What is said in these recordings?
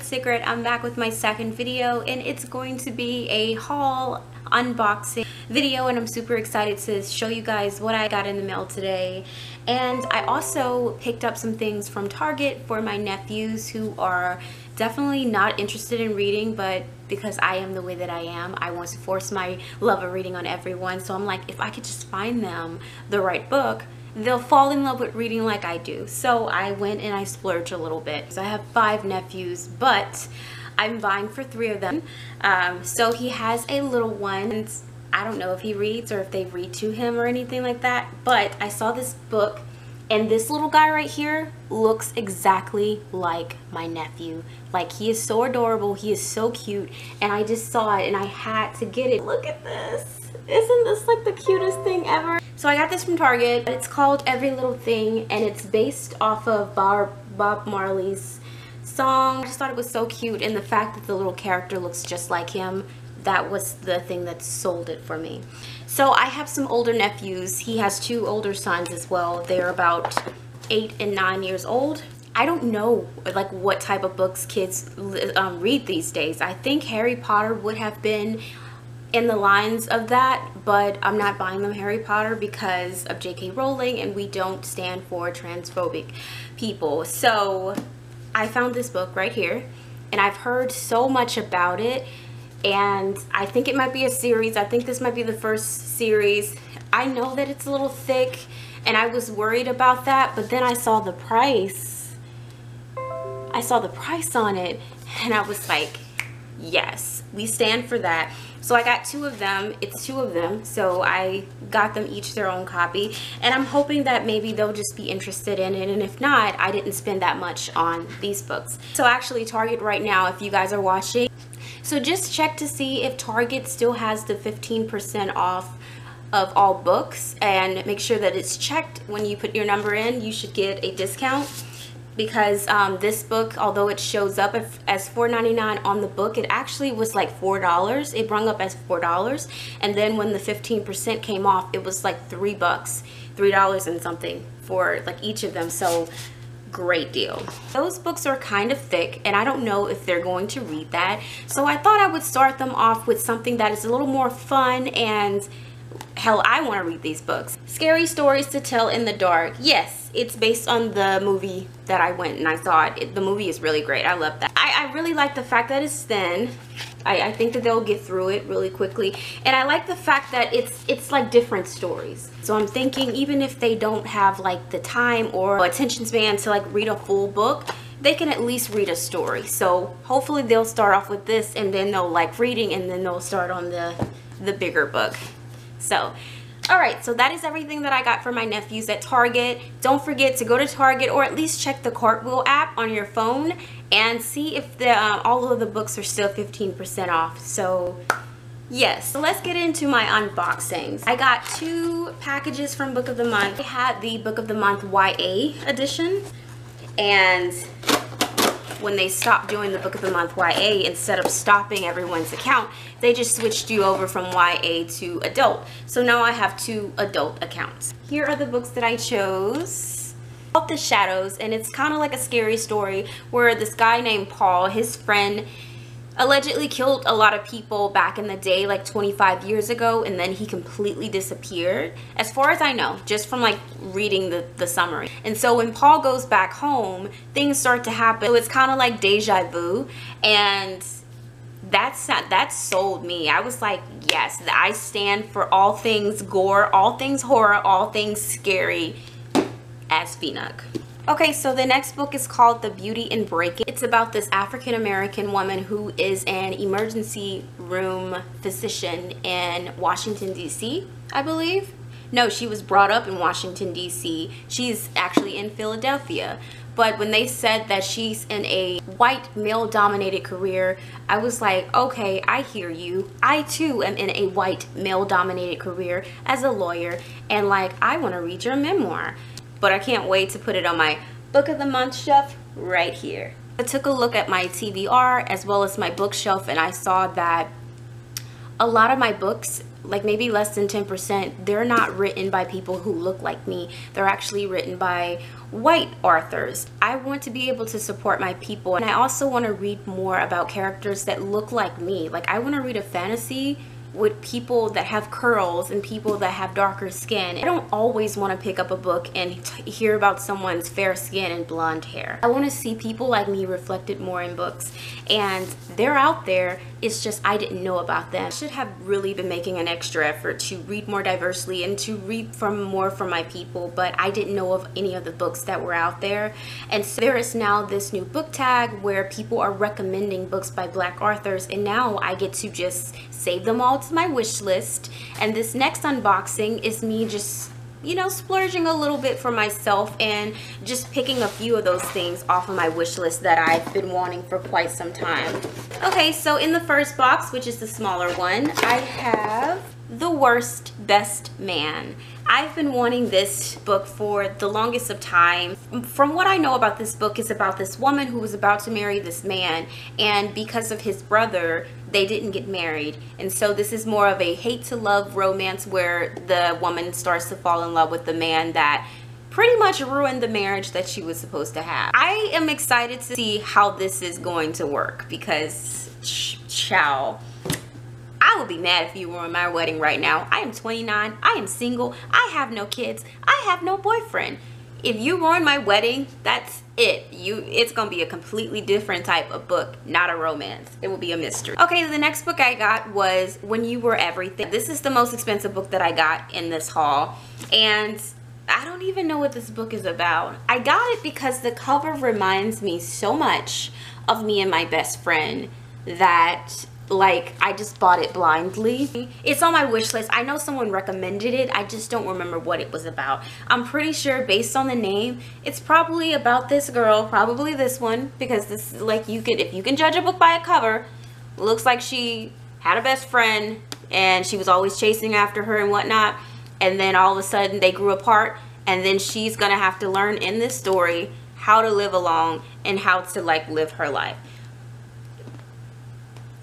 secret, I'm back with my second video, and it's going to be a haul unboxing video, and I'm super excited to show you guys what I got in the mail today. And I also picked up some things from Target for my nephews who are definitely not interested in reading, but because I am the way that I am, I want to force my love of reading on everyone. So I'm like, if I could just find them the right book, they'll fall in love with reading like I do. So I went and I splurged a little bit. So I have 5 nephews, but I'm buying for 3 of them. So he has a little one. I don't know if he reads or if they read to him or anything like that, but I saw this book, and this little guy right here looks exactly like my nephew. Like, he is so adorable, he is so cute, and I just saw it and I had to get it. Look at this. Isn't this like the cutest thing ever? So I got this from Target. It's called Every Little Thing, and it's based off of Bob Marley's song. I just thought it was so cute, and the fact that the little character looks just like him, that was the thing that sold it for me. So I have some older nephews. He has 2 older sons as well. They're about 8 and 9 years old. I don't know like what type of books kids read these days. I think Harry Potter would have been in the lines of that, but I'm not buying them Harry Potter because of J.K. Rowling, and we don't stand for transphobic people. So I found this book right here, and I've heard so much about it, and I think it might be a series. I think this might be the first series. I know that it's a little thick, and I was worried about that, but then I saw the price. I saw the price on it, and I was like, yes, we stand for that. So I got 2 of them. It's 2 of them, so I got them each their own copy, and I'm hoping that maybe they'll just be interested in it, and if not, I didn't spend that much on these books. So actually, Target right now, if you guys are watching, so just check to see if Target still has the 15% off of all books, and make sure that it's checked. When you put your number in, you should get a discount, because this book, although it shows up as $4.99 on the book, it actually was like $4. It brung up as $4, and then when the 15% came off, it was like $3, $3 and something for like each of them. So great deal. Those books are kind of thick, and I don't know if they're going to read that, so I thought I would start them off with something that is a little more fun, and hell, I want to read these books. Scary Stories to Tell in the Dark. Yes, it's based on the movie that I went and I saw it. The movie is really great. I love that. I really like the fact that it's thin. I think that they'll get through it really quickly, and I like the fact that it's like different stories. So I'm thinking, even if they don't have like the time or attention span to like read a full book, they can at least read a story. So hopefully they'll start off with this, and then they'll like reading, and then they'll start on the bigger book. So alright, so that is everything that I got for my nephews at Target. Don't forget to go to Target, or at least check the Cartwheel app on your phone and see if all of the books are still 15% off. So yes, so let's get into my unboxings. I got 2 packages from Book of the Month. I had the Book of the Month YA edition, and when they stopped doing the Book of the Month YA, instead of stopping everyone's account, they just switched you over from YA to adult. So now I have 2 adult accounts. Here are the books that I chose. Called The Shadows, and it's kind of like a scary story where this guy named Paul, his friend, allegedly killed a lot of people back in the day, like 25 years ago, and then he completely disappeared, as far as I know, just from like reading the summary. And so when Paul goes back home, things start to happen. So it's kind of like deja vu, and that sold me. I was like, yes, I stand for all things gore, all things horror, all things scary as Phoenix. Okay, so the next book is called The Beauty in Breaking. It's about this African-American woman who is an emergency room physician in Washington, D.C., I believe. No, she was brought up in Washington, D.C. She's actually in Philadelphia. But when they said that she's in a white male-dominated career, I was like, okay, I hear you. I too am in a white male-dominated career as a lawyer, and like, I want to read your memoir. But I can't wait to put it on my Book of the Month shelf right here. I took a look at my TBR as well as my bookshelf, and I saw that a lot of my books, like maybe less than 10%, they're not written by people who look like me. They're actually written by white authors. I want to be able to support my people, and I also want to read more about characters that look like me. Like, I want to read a fantasy with people that have curls and people that have darker skin. I don't always want to pick up a book and hear about someone's fair skin and blonde hair. I want to see people like me reflected more in books, and they're out there. It's just I didn't know about them. I should have really been making an extra effort to read more diversely and to read more from my people, but I didn't know of any of the books that were out there. And so there is now this new book tag where people are recommending books by Black authors, and now I get to just save them all to my wish list. And this next unboxing is me just, you know, splurging a little bit for myself and just picking a few of those things off of my wish list that I've been wanting for quite some time. Okay, so in the first box, which is the smaller one, I have The Worst Best Man. I've been wanting this book for the longest of time. From what I know about this book, it's about this woman who was about to marry this man, and because of his brother, they didn't get married. And so this is more of a hate to love romance where the woman starts to fall in love with the man that pretty much ruined the marriage that she was supposed to have. I am excited to see how this is going to work because, ciao. I would be mad if you ruined my wedding right now. I am 29, I am single, I have no kids, I have no boyfriend. If you ruin my wedding, that's it. It's gonna be a completely different type of book, not a romance. It will be a mystery. Okay, the next book I got was When You Were Everything. This is the most expensive book that I got in this haul, and I don't even know what this book is about. I got it because the cover reminds me so much of me and my best friend that, like, I just bought it blindly. It's on my wish list. I know someone recommended it. I just don't remember what it was about. I'm pretty sure based on the name, it's probably about this girl, probably this one, because this is like, if you can judge a book by a cover, it looks like she had a best friend and she was always chasing after her and whatnot, and then all of a sudden they grew apart, and then she's gonna have to learn in this story how to live along and how to like live her life.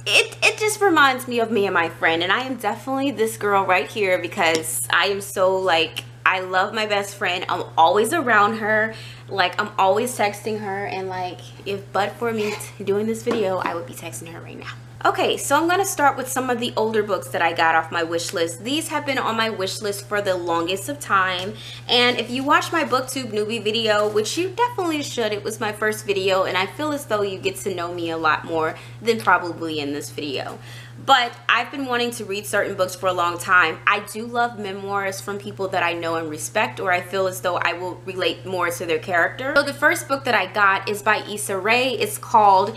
It just reminds me of me and my friend, and I am definitely this girl right here because I am so, like, I love my best friend. I'm always around her, like, I'm always texting her, and like, if but for me doing this video, I would be texting her right now. Okay, so I'm gonna start with some of the older books that I got off my wish list. These have been on my wish list for the longest of time, and if you watch my booktube newbie video, which you definitely should, it was my first video, and I feel as though you get to know me a lot more than probably in this video. But I've been wanting to read certain books for a long time. I do love memoirs from people that I know and respect, or I feel as though I will relate more to their character. So the first book that I got is by Issa Rae. It's called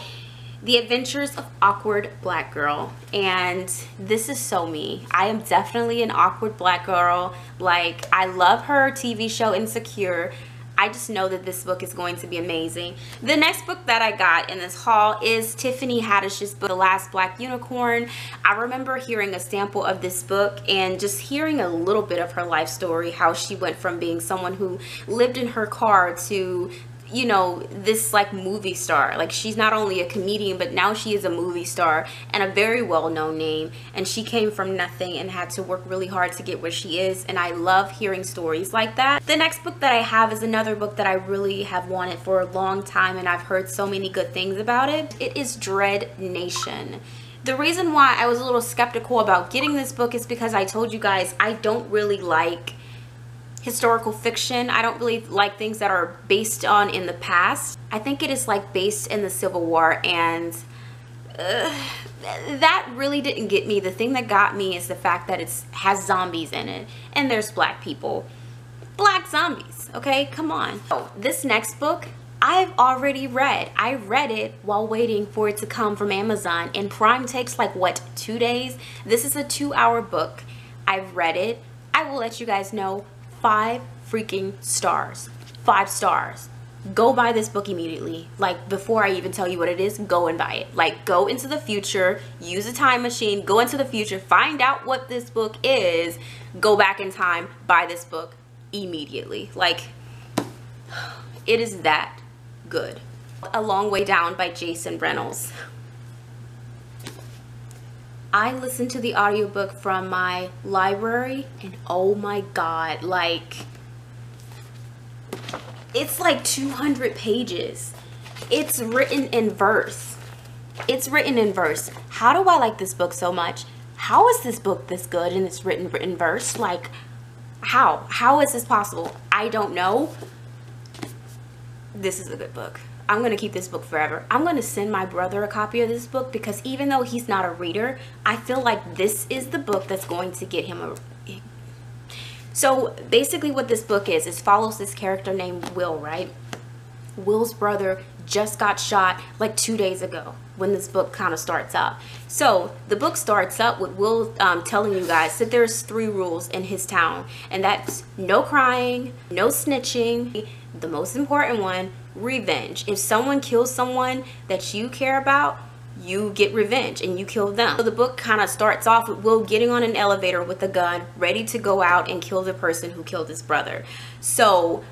The Adventures of Awkward Black Girl, and this is so me. I am definitely an awkward black girl. Like, I love her TV show Insecure. I just know that this book is going to be amazing. The next book that I got in this haul is Tiffany Haddish's book, The Last Black Unicorn. I remember hearing a sample of this book and just hearing a little bit of her life story, how she went from being someone who lived in her car to, you know, this like movie star. Like, she's not only a comedian, but now she is a movie star and a very well-known name, and she came from nothing and had to work really hard to get where she is, and I love hearing stories like that. The next book that I have is another book that I really have wanted for a long time, and I've heard so many good things about it. It is Dread Nation. The reason why I was a little skeptical about getting this book is because I told you guys I don't really like historical fiction. I don't really like things that are based on in the past. I think it is like based in the Civil War, and that really didn't get me. The thing that got me is the fact that it has zombies in it, and there's black people. Black zombies, okay? Come on. Oh, this next book I've already read. I read it while waiting for it to come from Amazon, and Prime takes like, what, 2 days? This is a 2-hour book. I've read it. I will let you guys know, 5 freaking stars. 5 stars. Go buy this book immediately. Like, before I even tell you what it is, go and buy it. Like, go into the future, use a time machine, go into the future, find out what this book is, go back in time, buy this book immediately. Like, it is that good. A Long Way Down by Jason Reynolds. I listened to the audiobook from my library, and oh my god, like, it's like 200 pages. It's written in verse. It's written in verse. How do I like this book so much? How is this book this good and it's written in verse? Like, how is this possible? I don't know. This is a good book. I'm gonna keep this book forever. I'm gonna send my brother a copy of this book, because even though he's not a reader, I feel like this is the book that's going to get him a... So basically what this book is follows this character named Will, right? Will's brother just got shot like 2 days ago when this book kind of starts up. So the book starts up with Will telling you guys that there's 3 rules in his town, and that's no crying, no snitching, the most important one, revenge. If someone kills someone that you care about, you get revenge and you kill them. So the book kind of starts off with Will getting on an elevator with a gun, ready to go out and kill the person who killed his brother. So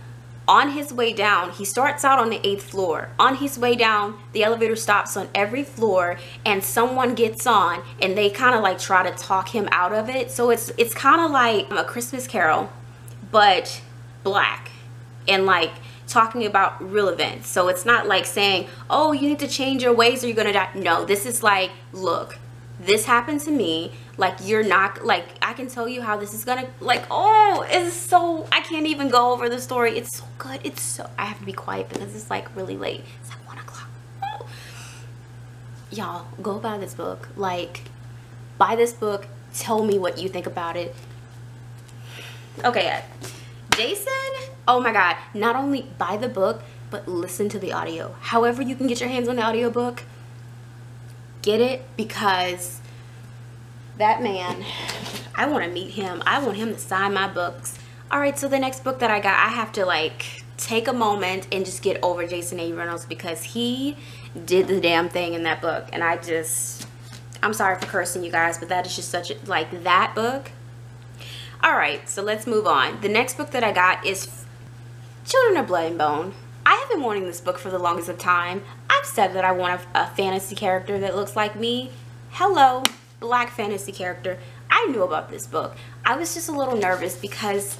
on his way down, he starts out on the 8th floor. On his way down, the elevator stops on every floor, and someone gets on and they kind of like try to talk him out of it. So it's kind of like A Christmas Carol, but black, and like talking about real events. So it's not like saying, oh, you need to change your ways or you're gonna die. No, this is like, look, this happened to me. Like, you're not, like, I can tell you how this is gonna, like, oh, it's so, I can't even go over the story. It's so good. It's so, I have to be quiet because it's like really late. It's like 1 o'clock. Oh. Y'all, go buy this book. Like, buy this book. Tell me what you think about it. Okay, Jason, oh my god, not only buy the book, but listen to the audio. However you can get your hands on the audiobook, get it, because that man, I want to meet him. I want him to sign my books. All right, so the next book that I got, I have to like take a moment and just get over Jason A. Reynolds, because he did the damn thing in that book. And I'm sorry for cursing, you guys, but that is just such a, like, that book. All right, so let's move on. The next book that I got is Children of Blood and Bone. I have been wanting this book for the longest of time. I've said that I want a fantasy character that looks like me. Hello, black fantasy character. I knew about this book. I was just a little nervous because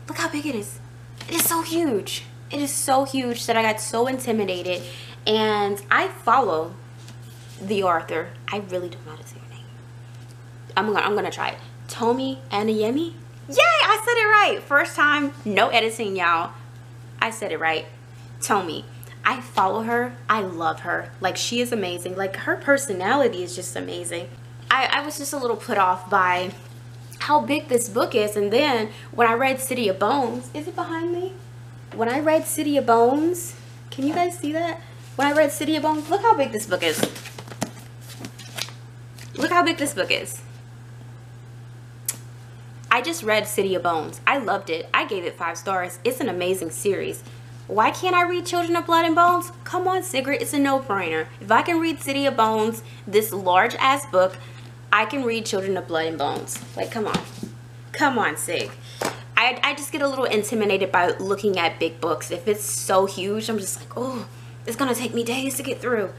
look how big it is. It is so huge. It is so huge that I got so intimidated. And I follow the author. I really don't know how to say her name. I'm gonna try it. Tomi Adeyemi. Yay, I said it right. First time, no editing, y'all. I said it right. Tomi. I follow her. I love her. Like, she is amazing. Like, her personality is just amazing. I was just a little put off by how big this book is. And then when I read City of Bones, is it behind me? When I read City of Bones, can you guys see that? When I read City of Bones, look how big this book is. Look how big this book is. I just read City of Bones. I loved it. I gave it 5 stars. It's an amazing series. Why can't I read Children of Blood and Bones? Come on, Sigrid. It's a no-brainer. If I can read City of Bones, this large-ass book, I can read Children of Blood and Bones. Like, come on. Come on, Sig. I just get a little intimidated by looking at big books. If it's so huge, I'm just like, oh, it's going to take me days to get through.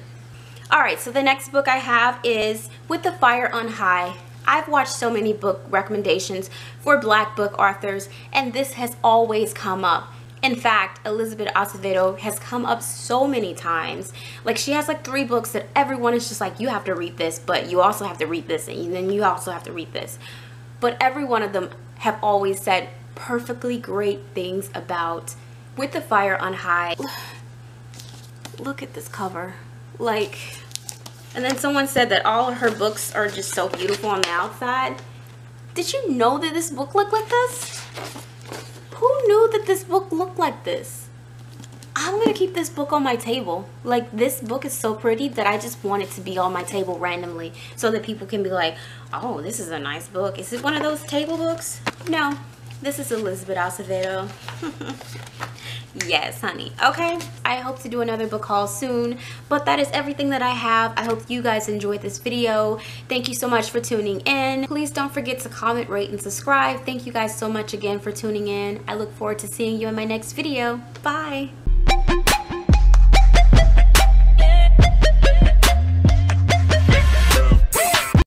All right, so the next book I have is With the Fire on High. I've watched so many book recommendations for black book authors, and this has always come up. In fact, Elizabeth Acevedo has come up so many times. Like, she has like 3 books that everyone is just like, you have to read this, but you also have to read this, and then you also have to read this. But every one of them have always said perfectly great things about With the Fire on High. Look at this cover. Like, and then someone said that all of her books are just so beautiful on the outside. Did you know that this book looked like this? Who knew that this book looked like this? I'm gonna keep this book on my table. Like, this book is so pretty that I just want it to be on my table randomly so that people can be like, oh, this is a nice book. Is it one of those table books? No, this is Elizabeth Acevedo. Yes, honey. Okay, I hope to do another book haul soon, but that is everything that I have. I hope you guys enjoyed this video. Thank you so much for tuning in. Please don't forget to comment, rate, and subscribe. Thank you guys so much again for tuning in. I look forward to seeing you in my next video. Bye.